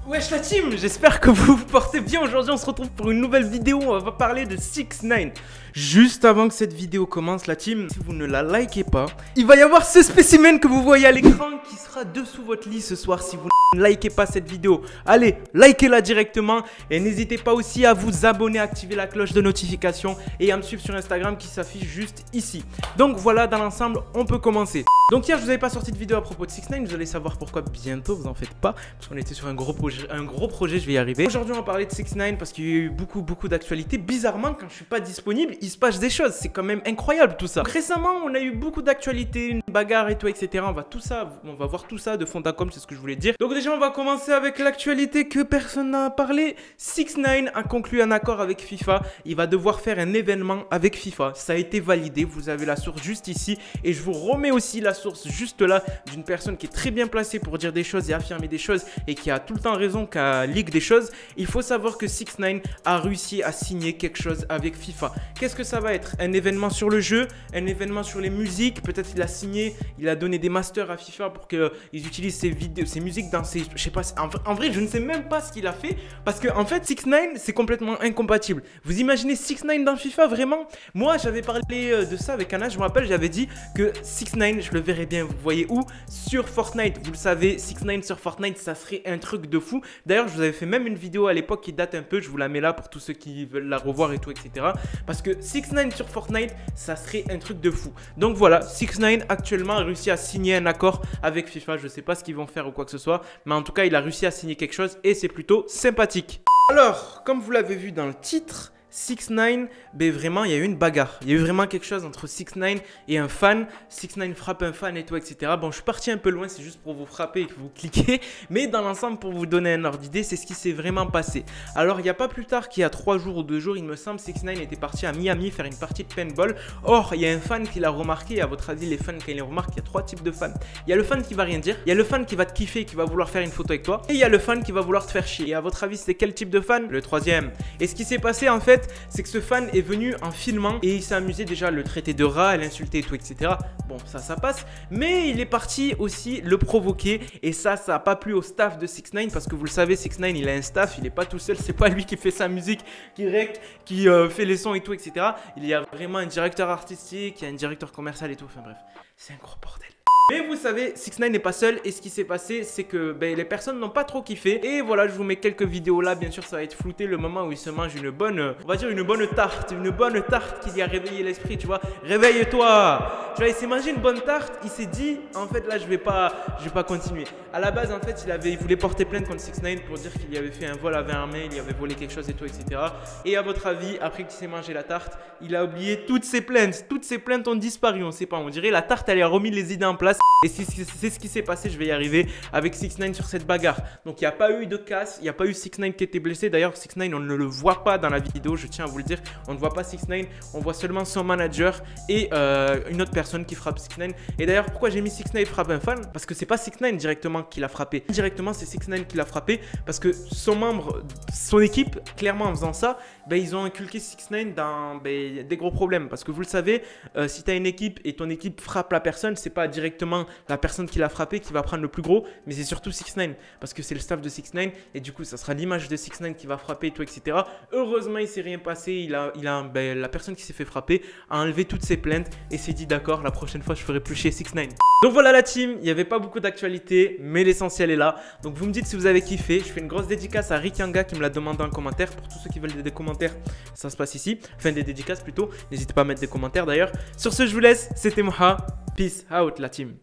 Wesh la team, j'espère que vous vous portez bien. Aujourd'hui on se retrouve pour une nouvelle vidéo. On va parler de 6ix9ine. Juste avant que cette vidéo commence la team, si vous ne la likez pas, il va y avoir ce spécimen que vous voyez à l'écran qui sera dessous votre lit ce soir si vous ne likez pas cette vidéo. Allez, likez-la directement et n'hésitez pas aussi à vous abonner, à activer la cloche de notification et à me suivre sur Instagram qui s'affiche juste ici. Donc voilà, dans l'ensemble, on peut commencer. Donc hier je vous avais pas sorti de vidéo à propos de 6ix9ine, vous allez savoir pourquoi bientôt, vous en faites pas, parce qu'on était sur un gros projet, je vais y arriver. Aujourd'hui on va parler de 6ix9ine parce qu'il y a eu beaucoup d'actualités. Bizarrement quand je suis pas disponible, il se passe des choses, c'est quand même incroyable tout ça. Donc, récemment on a eu beaucoup d'actualités, une bagarre et tout etc. On va voir tout ça de fond en comble, c'est ce que je voulais dire. Donc déjà on va commencer avec l'actualité que personne n'a parlé. 6ix9ine a conclu un accord avec FIFA, il va devoir faire un événement avec FIFA. Ça a été validé, vous avez la source juste ici et je vous remets aussi la source juste là d'une personne qui est très bien placée pour dire des choses et affirmer des choses et qui a tout le temps raison qu'à leak des choses. Il faut savoir que 6ix9ine a réussi à signer quelque chose avec FIFA. Qu'est-ce que ça va être? Un événement sur le jeu, un événement sur les musiques, peut-être il a signé, il a donné des masters à FIFA pour qu'ils utilisent ses vidéos, ses musiques dans ses, je sais pas, en vrai je ne sais même pas ce qu'il a fait parce que en fait 6ix9ine c'est complètement incompatible. Vous imaginez 6ix9ine dans FIFA vraiment? Moi j'avais parlé de ça avec Anna, je me rappelle, j'avais dit que 6ix9ine je le verrais bien, vous voyez où? Sur Fortnite, vous le savez, 6ix9ine sur Fortnite ça serait un truc de fou. D'ailleurs je vous avais fait même une vidéo à l'époque qui date un peu, je vous la mets là pour tous ceux qui veulent la revoir et tout etc. Parce que 6ix9ine sur Fortnite ça serait un truc de fou. Donc voilà, 6ix9ine actuellement a réussi à signer un accord avec FIFA, je sais pas ce qu'ils vont faire ou quoi que ce soit, mais en tout cas il a réussi à signer quelque chose et c'est plutôt sympathique. Alors, comme vous l'avez vu dans le titre, 6ix9ine, ben vraiment il y a eu une bagarre. Il y a eu vraiment quelque chose entre 6ix9ine et un fan. 6ix9ine frappe un fan et tout etc. Bon je suis parti un peu loin, c'est juste pour vous frapper et que vous cliquez. Mais dans l'ensemble pour vous donner un ordre d'idée, c'est ce qui s'est vraiment passé. Alors il n'y a pas plus tard qu'il y a 3 jours ou 2 jours, il me semble, 6ix9ine était parti à Miami faire une partie de paintball. Or il y a un fan qui l'a remarqué et à votre avis les fans quand ils le remarquent, il y a 3 types de fans. Il y a le fan qui va rien dire, il y a le fan qui va te kiffer, qui va vouloir faire une photo avec toi. Et il y a le fan qui va vouloir te faire chier. Et à votre avis c'est quel type de fan? Le troisième. Et ce qui s'est passé en fait, c'est que ce fan est venu en filmant et il s'est amusé déjà à le traiter de rat, à l'insulter et tout etc. Bon ça passe, mais il est parti aussi le provoquer et ça a pas plu au staff de 6ix9ine parce que vous le savez 6ix9ine il a un staff, il est pas tout seul, c'est pas lui qui fait sa musique direct, qui fait les sons et tout etc. Il y a vraiment un directeur artistique, il y a un directeur commercial et tout, enfin bref, c'est un gros bordel. Mais vous savez, 6ix9ine n'est pas seul et ce qui s'est passé, c'est que les personnes n'ont pas trop kiffé. Et voilà, je vous mets quelques vidéos là, bien sûr ça va être flouté le moment où il se mange une bonne, on va dire une bonne tarte qui lui a réveillé l'esprit, tu vois. Réveille-toi! Tu vois, il s'est mangé une bonne tarte, il s'est dit, en fait là je vais pas continuer. À la base en fait, il voulait porter plainte contre 6ix9ine pour dire qu'il y avait fait un vol à main armée, il y avait volé quelque chose et tout, etc. Et à votre avis, après qu'il s'est mangé la tarte, il a oublié toutes ses plaintes. Toutes ses plaintes ont disparu, on sait pas, on dirait la tarte elle a remis les idées en place. Et c'est ce qui s'est passé, je vais y arriver, avec 6ix9ine sur cette bagarre. Donc il n'y a pas eu de casse, il n'y a pas eu 6ix9ine qui était blessé. D'ailleurs 6ix9ine on ne le voit pas dans la vidéo, je tiens à vous le dire. On ne voit pas 6ix9ine, on voit seulement son manager et une autre personne qui frappe 6ix9ine. Et d'ailleurs pourquoi j'ai mis 6ix9ine frappe un fan? Parce que c'est pas 6ix9ine directement qui l'a frappé. Directement c'est 6ix9ine qui l'a frappé parce que son équipe, clairement en faisant ça, ils ont inculqué 6ix9ine dans des gros problèmes. Parce que vous le savez, si tu as une équipe et ton équipe frappe la personne, c'est pas directement la personne qui l'a frappé qui va prendre le plus gros, mais c'est surtout 6ix9ine parce que c'est le staff de 6ix9ine et du coup ça sera l'image de 6ix9ine qui va frapper et tout etc. Heureusement il s'est rien passé, la personne qui s'est fait frapper a enlevé toutes ses plaintes et s'est dit d'accord, la prochaine fois je ferai plus chier 6ix9ine. Donc voilà la team, il n'y avait pas beaucoup d'actualité mais l'essentiel est là. Donc vous me dites si vous avez kiffé. Je fais une grosse dédicace à Rikyanga qui me l'a demandé en commentaire. Pour tous ceux qui veulent des commentaires, ça se passe ici, enfin des dédicaces plutôt, n'hésitez pas à mettre des commentaires d'ailleurs. Sur ce je vous laisse, c'était Moha, peace out la team.